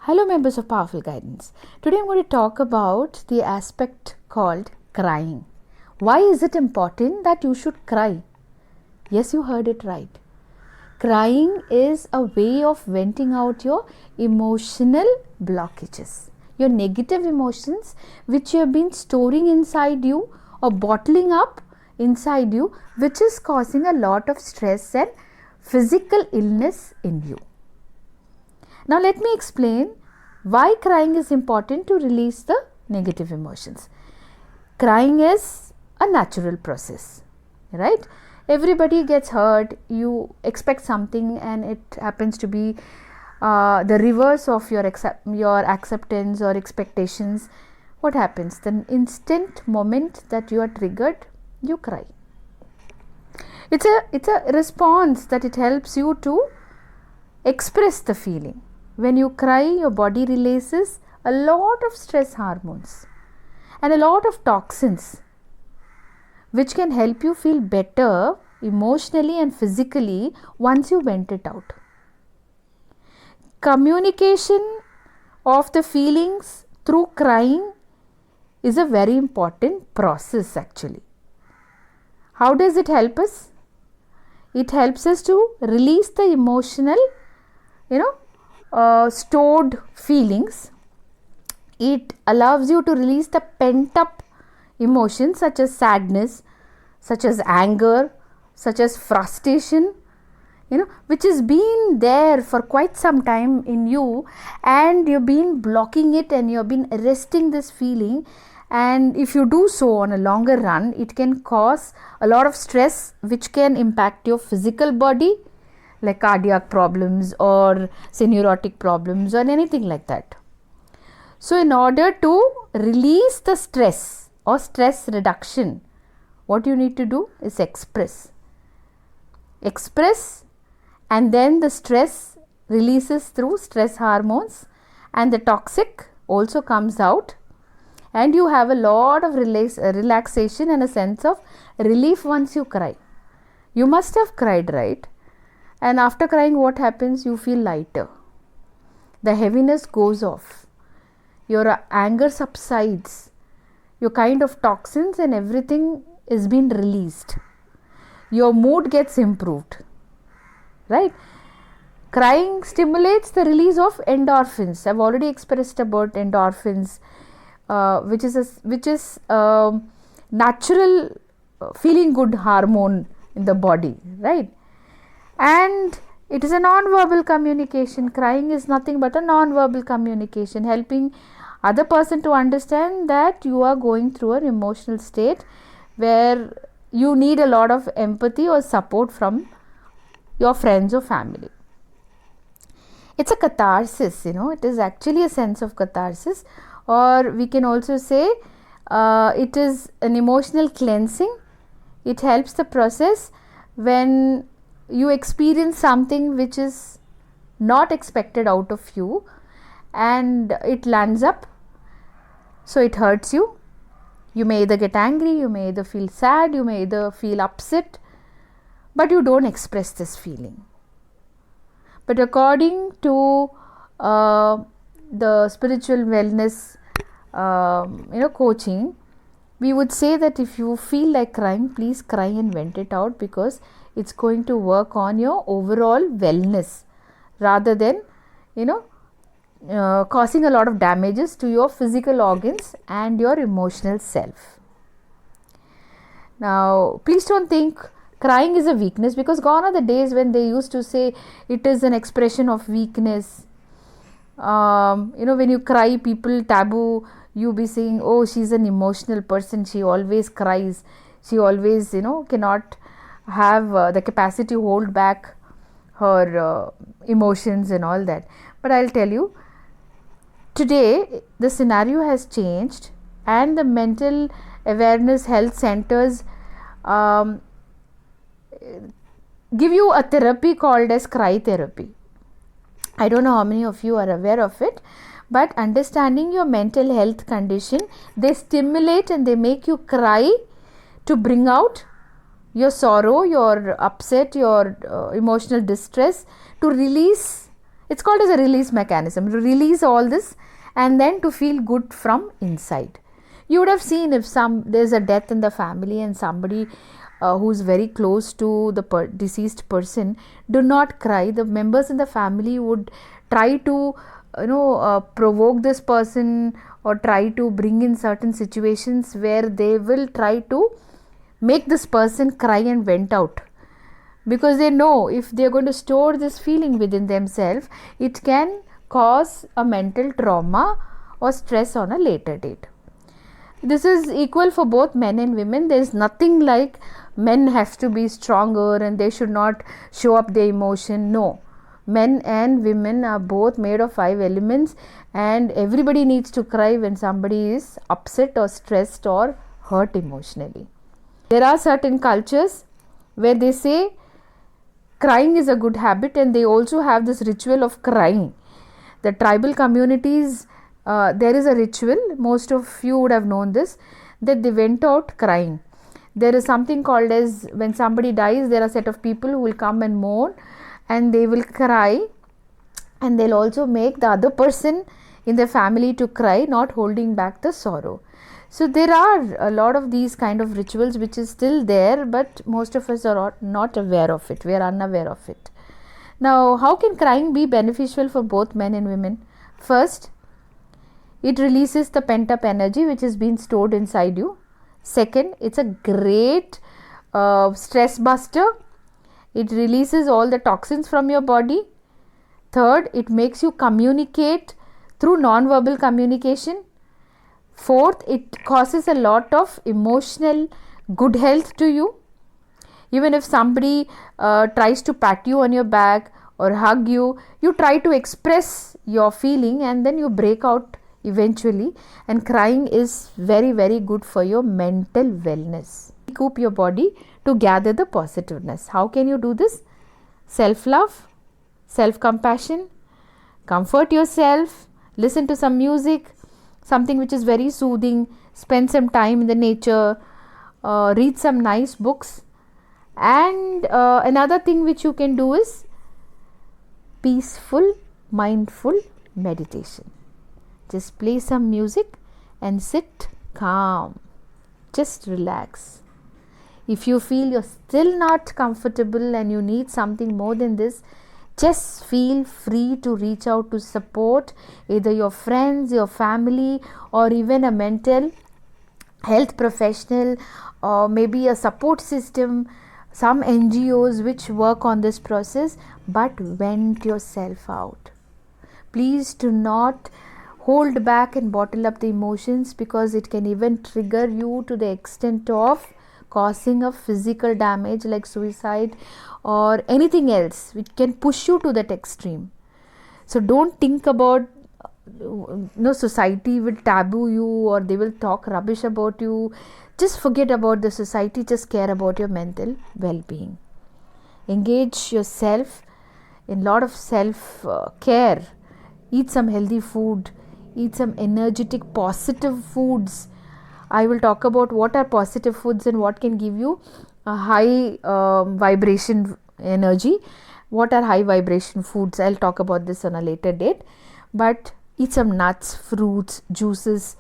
Hello members of Powerful Guidance. Today I'm going to talk about the aspect called crying. Why is it important that you should cry? Yes, you heard it right. Crying is a way of venting out your emotional blockages, your negative emotions which you have been storing inside you or bottling up inside you, which is causing a lot of stress and physical illness in you. Now let me explain why crying is important to release the negative emotions. Crying is a natural process, right? Everybody gets hurt, you expect something and it happens to be the reverse of your acceptance or expectations. What happens? The instant moment that you are triggered, you cry. It's a response that it helps you to express the feeling. When you cry, your body releases a lot of stress hormones and a lot of toxins which can help you feel better emotionally and physically once you vent it out. Communication of the feelings through crying is a very important process actually. How does it help us? It helps us to release the emotional, stored feelings. It allows you to release the pent up emotions such as sadness, such as anger, such as frustration, which has been there for quite some time in you and you've been blocking it and you've been arresting this feeling. And if you do so on a longer run, it can cause a lot of stress which can impact your physical body, like cardiac problems or say neurotic problems or anything like that. So in order to release the stress or stress reduction, what you need to do is express, and then the stress releases through stress hormones and the toxic also comes out and you have a lot of relaxation and a sense of relief once you cry. You must have cried, right? And after crying, what happens? You feel lighter. The heaviness goes off. Your anger subsides. Your kind of toxins and everything is being released. Your mood gets improved. Right? Crying stimulates the release of endorphins. I've already expressed about endorphins, which is natural feeling good hormone in the body. Right? And it is a non-verbal communication. Crying is nothing but a non-verbal communication, helping other person to understand that you are going through an emotional state where you need a lot of empathy or support from your friends or family. It's a catharsis, it is actually a sense of catharsis, or we can also say it is an emotional cleansing. It helps the process when you experience something which is not expected out of you and it lands up, so it hurts you. You may either get angry, you may either feel sad, you may either feel upset, but you don't express this feeling. But according to the spiritual wellness coaching, we would say that if you feel like crying, please cry and vent it out, because it's going to work on your overall wellness rather than causing a lot of damages to your physical organs and your emotional self. Now please don't think crying is a weakness, because gone are the days when they used to say it is an expression of weakness. When you cry, people taboo you be saying, oh, she's an emotional person, she always cries, she always cannot have the capacity to hold back her emotions and all that. But I'll tell you, today the scenario has changed and the mental awareness health centers give you a therapy called as cry therapy. I don't know how many of you are aware of it, but understanding your mental health condition, they stimulate and they make you cry to bring out your sorrow, your upset, your emotional distress, to release It's called as a release mechanism, to release all this and then to feel good from inside. You would have seen if there's a death in the family and somebody who's very close to the deceased person, do not cry. The members in the family would try to provoke this person or try to bring in certain situations where they will try to make this person cry and vent out, because they know if they are going to store this feeling within themselves, it can cause a mental trauma or stress on a later date. This is equal for both men and women. There is nothing like men have to be stronger and they should not show up their emotion. No, men and women are both made of 5 elements, and everybody needs to cry when somebody is upset or stressed or hurt emotionally. There are certain cultures where they say crying is a good habit, and they also have this ritual of crying. The tribal communities, there is a ritual, most of you would have known this, that they went out crying. There is something called as, when somebody dies, there are a set of people who will come and mourn and they will cry, and they'll also make the other person in the family to cry, not holding back the sorrow. So there are a lot of these kind of rituals which is still there, but most of us are not aware of it. We are unaware of it. Now, how can crying be beneficial for both men and women? First, it releases the pent up energy which has been stored inside you. Second, it's a great stress buster. It releases all the toxins from your body. Third, it makes you communicate through non-verbal communication. Fourth, it causes a lot of emotional good health to you. Even if somebody tries to pat you on your back or hug you, you try to express your feeling and then you break out eventually. And crying is very, very good for your mental wellness. Recoup your body to gather the positiveness. How can you do this? Self-love, self-compassion, comfort yourself, listen to some music, something which is very soothing, spend some time in the nature, read some nice books. And another thing which you can do is peaceful, mindful meditation. Just play some music and sit calm. Just relax. If you feel you're still not comfortable and you need something more than this, just feel free to reach out to support either your friends, your family, or even a mental health professional, or maybe a support system, some NGOs which work on this process, but vent yourself out. Please do not hold back and bottle up the emotions, because it can even trigger you to the extent of causing a physical damage like suicide or anything else which can push you to that extreme. So don't think about society will taboo you or they will talk rubbish about you. Just forget about the society. Just care about your mental well-being. Engage yourself in a lot of self-care. Eat some healthy food. Eat some energetic, positive foods. I will talk about what are positive foods and what can give you a high vibration energy. What are high vibration foods? I'll talk about this on a later date. But eat some nuts, fruits, juices,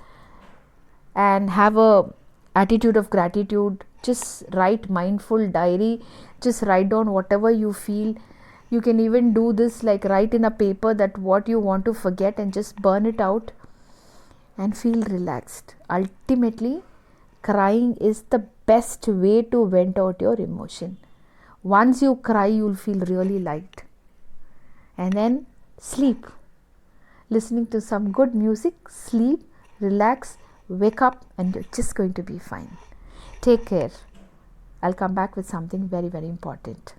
and have a attitude of gratitude. Just write mindful diary. Just write down whatever you feel. You can even do this, like write in a paper that what you want to forget and just burn it out and feel relaxed. Ultimately, crying is the best way to vent out your emotion. Once you cry, you'll feel really light. And then sleep. Listening to some good music, sleep, relax, wake up, and you're just going to be fine. Take care. I'll come back with something very, very important.